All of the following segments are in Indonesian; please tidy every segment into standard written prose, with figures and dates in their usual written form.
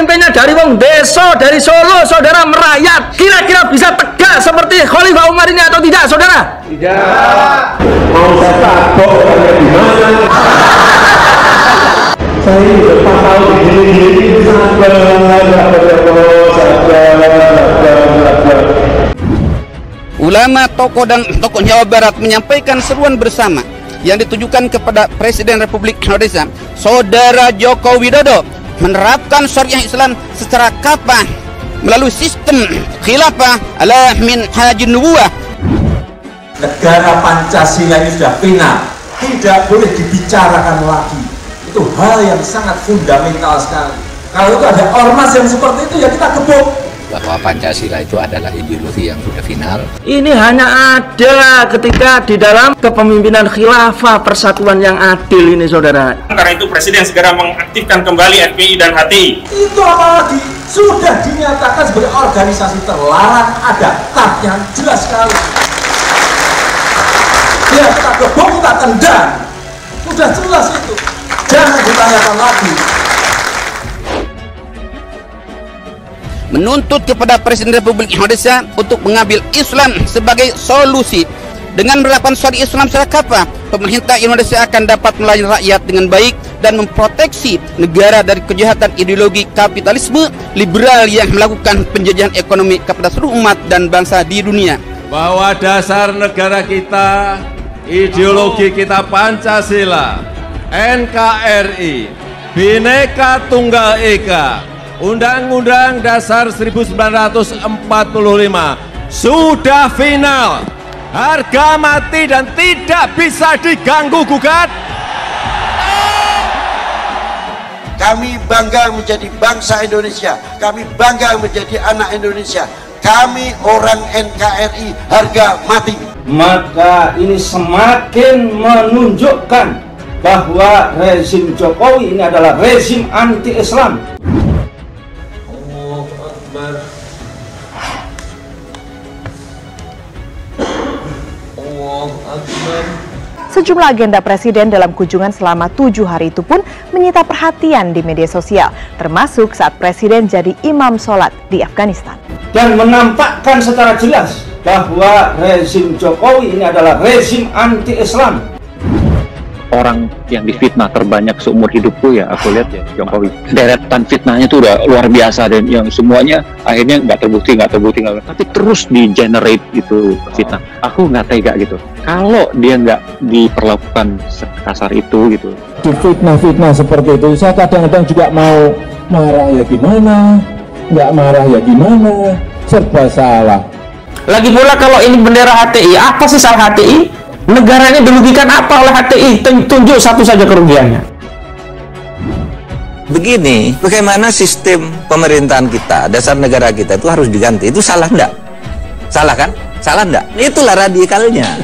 pemimpinnya dari wong desa, dari Solo, saudara merayat. Kira-kira bisa tegak seperti Khalifah Umar ini atau tidak, saudara? Tidak. Mau saya takut di mana? Saya ini 4 tahun begini sabar. Ulama, tokoh dan tokoh Jawa Barat menyampaikan seruan bersama yang ditujukan kepada Presiden Republik Indonesia, Saudara Joko Widodo, menerapkan syariah Islam secara kafah melalui sistem khilafah ala minhajin nubuwah. Negara Pancasila ini sudah final, tidak boleh dibicarakan lagi. Itu hal yang sangat fundamental sekali. Kalau itu ada ormas yang seperti itu, ya kita gebuk. Bahwa Pancasila itu adalah ideologi yang sudah final. Ini hanya ada ketika di dalam kepemimpinan khilafah persatuan yang adil ini, saudara. Karena itu Presiden segera mengaktifkan kembali FPI dan HTI. Itu apalagi sudah dinyatakan sebagai organisasi terlarang, ada tatnya jelas sekali. Ya kita gebuk, kita tendang, sudah jelas itu. Jangan ditanyakan lagi. Menuntut kepada Presiden Republik Indonesia untuk mengambil Islam sebagai solusi. Dengan menerapkan syariat Islam secara kafah, pemerintah Indonesia akan dapat melayani rakyat dengan baik dan memproteksi negara dari kejahatan ideologi kapitalisme liberal yang melakukan penjajahan ekonomi kepada seluruh umat dan bangsa di dunia. Bahwa dasar negara kita, ideologi kita Pancasila, NKRI, Bhinneka Tunggal Ika, Undang-Undang Dasar 1945 sudah final, harga mati dan tidak bisa diganggu-gugat. Kami bangga menjadi bangsa Indonesia, kami bangga menjadi anak Indonesia, kami orang NKRI harga mati. Maka ini semakin menunjukkan bahwa rezim Jokowi ini adalah rezim anti-Islam. Sejumlah agenda Presiden dalam kunjungan selama 7 hari itu pun menyita perhatian di media sosial, termasuk saat Presiden jadi imam sholat di Afghanistan. Dan menampakkan secara jelas bahwa rezim Jokowi ini adalah rezim anti-Islam. Orang yang difitnah terbanyak seumur hidupku ya aku lihat ya Jokowi. Deretan fitnahnya itu udah luar biasa dan yang semuanya akhirnya nggak terbukti, tapi terus di-generate itu fitnah. Aku nggak tega gitu. Kalau dia nggak diperlakukan sekasar itu gitu. Di fitnah-fitnah seperti itu, saya kadang-kadang juga mau marah ya gimana, nggak marah ya gimana, serba salah. Lagi pula kalau ini bendera HTI, apa sih salah HTI? Negara ini dirugikan apa oleh HTI? Tunjuk satu saja kerugiannya. Begini, bagaimana sistem pemerintahan kita, dasar negara kita itu harus diganti. Itu salah enggak? Salah kan? Salah enggak? Itulah radikalnya.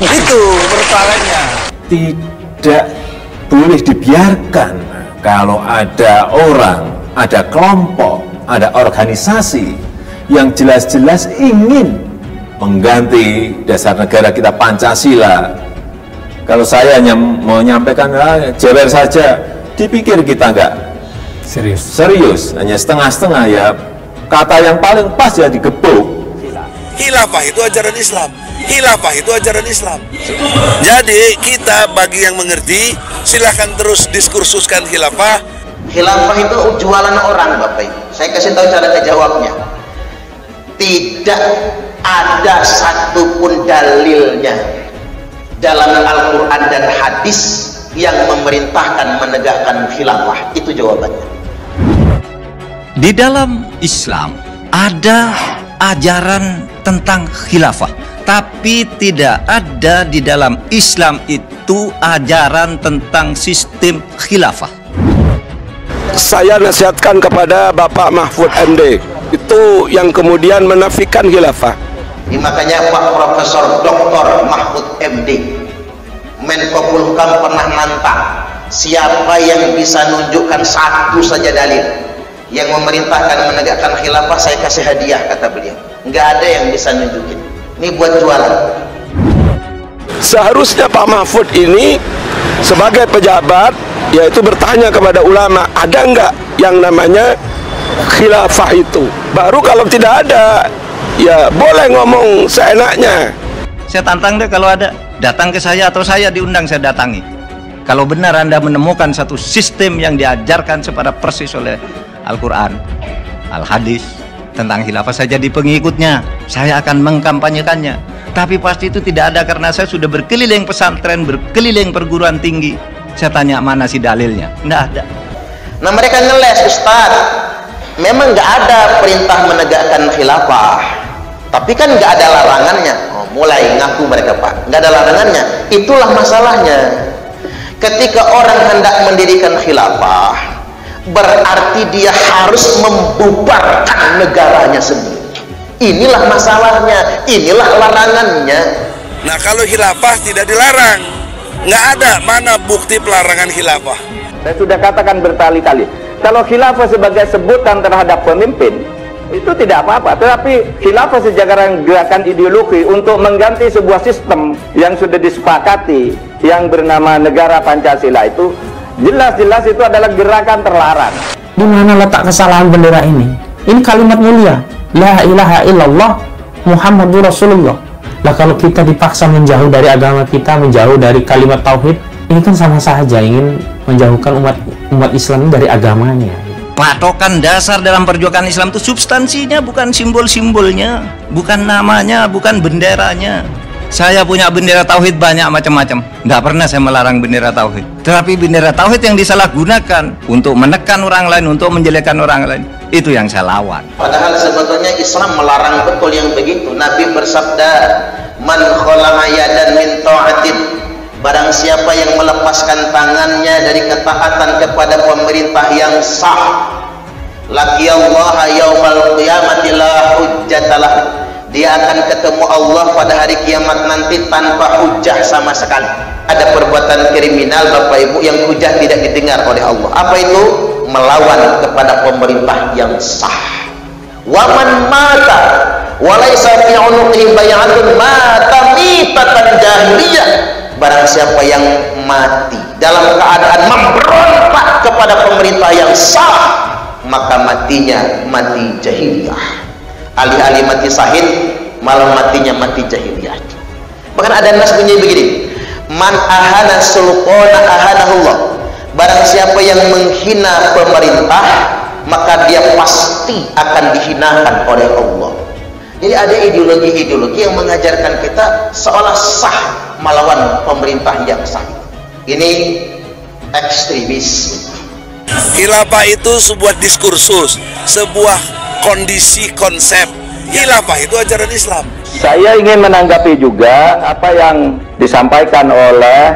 Itu persoalannya. Tidak boleh dibiarkan kalau ada orang, ada kelompok, ada organisasi yang jelas-jelas ingin mengganti dasar negara kita Pancasila. Kalau saya hanya mau menyampaikan jewer saja, dipikir kita enggak serius, hanya setengah-setengah ya. Kata yang paling pas ya digebuk. Khilafah itu ajaran Islam. Khilafah itu ajaran Islam. Jadi kita bagi yang mengerti silahkan terus diskursuskan khilafah. Khilafah itu jualan orang, Bapak Ibu. Saya kasih tahu cara ngejawabnya. Tidak ada satupun dalilnya dalam Al-Quran dan hadis yang memerintahkan menegakkan khilafah. Itu jawabannya. Di dalam Islam ada ajaran tentang khilafah, tapi tidak ada di dalam Islam itu ajaran tentang sistem khilafah. Saya nasihatkan kepada Bapak Mahfud MD, itu yang kemudian menafikan khilafah. Ini makanya Pak Profesor Dr. Mahfud MD, Menko Polhukam pernah nantang, siapa yang bisa menunjukkan satu saja dalil yang memerintahkan menegakkan khilafah, saya kasih hadiah, kata beliau. Nggak ada yang bisa nunjukin. Ini buat jualan. Seharusnya Pak Mahfud ini sebagai pejabat yaitu bertanya kepada ulama, ada nggak yang namanya khilafah itu. Baru kalau tidak ada, ya boleh ngomong seenaknya. Saya tantang deh, kalau ada, datang ke saya atau saya diundang, saya datangi. Kalau benar Anda menemukan satu sistem yang diajarkan secara persis oleh Al-Quran, Al-Hadis tentang khilafah, saya jadi pengikutnya, saya akan mengkampanyekannya. Tapi pasti itu tidak ada, karena saya sudah berkeliling pesantren, berkeliling perguruan tinggi. Saya tanya mana sih dalilnya? Nggak ada. Nah mereka ngeles, Ustaz. Memang nggak ada perintah menegakkan khilafah, tapi kan nggak ada larangannya. Oh, mulai ngaku mereka, Pak, nggak ada larangannya. Itulah masalahnya. Ketika orang hendak mendirikan khilafah, berarti dia harus membubarkan negaranya sendiri. Inilah masalahnya, inilah larangannya. Nah kalau khilafah tidak dilarang, nggak ada mana bukti pelarangan khilafah. Saya sudah katakan berkali-kali, kalau khilafah sebagai sebutan terhadap pemimpin, itu tidak apa-apa. Tetapi khilafah sejalan gerakan ideologi untuk mengganti sebuah sistem yang sudah disepakati, yang bernama negara Pancasila, itu jelas-jelas itu adalah gerakan terlarang. Di mana letak kesalahan bendera ini? Ini kalimat mulia, la ilaha illallah Muhammadur Rasulullah. Lah kalau kita dipaksa menjauh dari agama kita, menjauh dari kalimat tauhid, ini kan sama saja ingin menjauhkan umat Islam dari agamanya. Patokan dasar dalam perjuangan Islam itu substansinya, bukan simbol-simbolnya, bukan namanya, bukan benderanya. Saya punya bendera tauhid banyak macam-macam, nggak pernah saya melarang bendera tauhid. Tetapi bendera tauhid yang disalahgunakan untuk menekan orang lain, untuk menjelekkan orang lain, itu yang saya lawan. Padahal sebetulnya Islam melarang betul yang begitu. Nabi bersabda, man khala'a yadan min ta'atin, barang siapa yang melepaskan tangannya dari ketaatan kepada pemerintah yang sah, laqiyallaha yaumal qiyamati la hujjatalah, dia akan ketemu Allah pada hari kiamat nanti tanpa hujah sama sekali. Ada perbuatan kriminal Bapak Ibu yang hujah tidak didengar oleh Allah. Apa itu? Melawan kepada pemerintah yang sah. Waman mata walaysa fi unuqihi bay'atun mata mitatan jahiliyah, barang siapa yang mati dalam keadaan memberontak kepada pemerintah yang sah, maka matinya mati jahiliyah. Alih-alih mati syahid, malah matinya mati jahiliyah. Bahkan ada nas bunyi begini, man ahana sulqana ahanahullah, barang siapa yang menghina pemerintah, maka dia pasti akan dihinakan oleh Allah. Jadi ada ideologi-ideologi yang mengajarkan kita seolah sah melawan pemerintah yang sah. Ini ekstremis. Khilafah itu sebuah diskursus, sebuah kondisi konsep. Khilafah itu ajaran Islam. Saya ingin menanggapi juga apa yang disampaikan oleh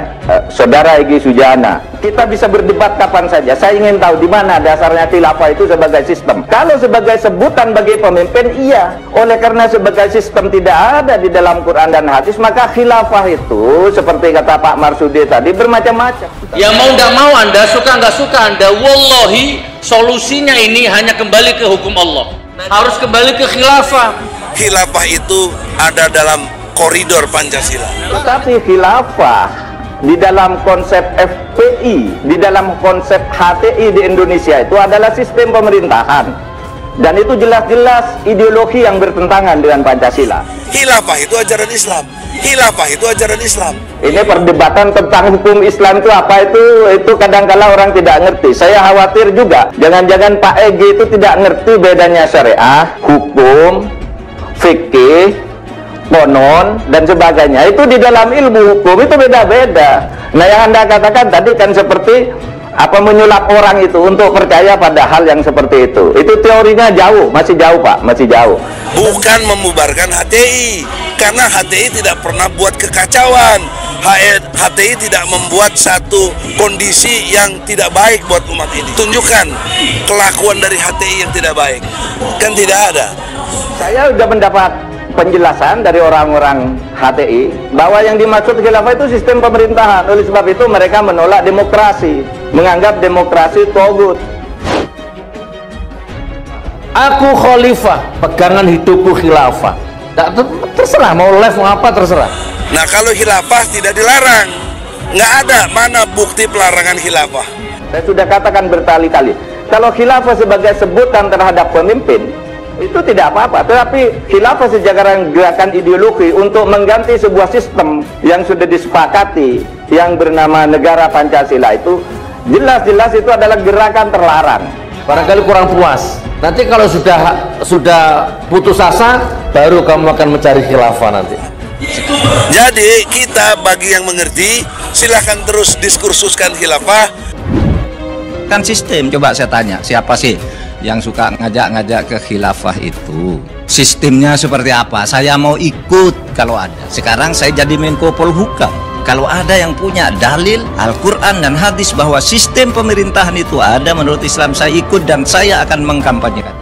Saudara Egy Sujana. Kita bisa berdebat kapan saja. Saya ingin tahu di mana dasarnya khilafah itu sebagai sistem. Kalau sebagai sebutan bagi pemimpin, iya. Oleh karena sebagai sistem tidak ada di dalam Quran dan hadis, maka khilafah itu seperti kata Pak Marsudi tadi bermacam-macam. Ya mau nggak mau Anda, suka nggak suka Anda, wallahi solusinya ini hanya kembali ke hukum Allah. Harus kembali ke khilafah. Khilafah itu ada dalam koridor Pancasila. Tetapi khilafah di dalam konsep FPI, di dalam konsep HTI di Indonesia itu adalah sistem pemerintahan. Dan itu jelas-jelas ideologi yang bertentangan dengan Pancasila. Khilafah itu ajaran Islam. Khilafah itu ajaran Islam. Ini perdebatan tentang hukum Islam itu apa, itu kadang-kala orang tidak ngerti. Saya khawatir juga jangan-jangan Pak Egy itu tidak ngerti bedanya syariah, hukum, fikih, konon dan sebagainya. Itu di dalam ilmu hukum itu beda-beda. Nah yang Anda katakan tadi kan seperti apa, menyulap orang itu untuk percaya pada hal yang seperti itu. Itu teorinya jauh, masih jauh Pak, masih jauh. Bukan membubarkan HTI, karena HTI tidak pernah buat kekacauan. HTI tidak membuat satu kondisi yang tidak baik buat umat ini. Tunjukkan kelakuan dari HTI yang tidak baik, kan tidak ada. Saya sudah mendapat penjelasan dari orang-orang HTI bahwa yang dimaksud khilafah itu sistem pemerintahan. Oleh sebab itu mereka menolak demokrasi, menganggap demokrasi togut. Aku khalifah, pegangan hidupku khilafah. Terserah mau live mau apa terserah. Nah kalau khilafah tidak dilarang, nggak ada mana bukti pelarangan khilafah. Saya sudah katakan berkali-kali, Kalau khilafah sebagai sebutan terhadap pemimpin, itu tidak apa-apa. Tetapi khilafah sebagai gerakan ideologi untuk mengganti sebuah sistem yang sudah disepakati, yang bernama negara Pancasila, itu jelas-jelas itu adalah gerakan terlarang. Barangkali kurang puas. Nanti kalau sudah putus asa, baru kamu akan mencari khilafah nanti. Jadi kita bagi yang mengerti, silahkan terus diskursuskan khilafah. Kan sistem, coba saya tanya, siapa sih yang suka ngajak-ngajak ke khilafah itu? Sistemnya seperti apa? Saya mau ikut kalau ada. Sekarang saya jadi Menko Polhukam. Kalau ada yang punya dalil Al-Quran dan hadis bahwa sistem pemerintahan itu ada menurut Islam, saya ikut dan saya akan mengkampanyekan.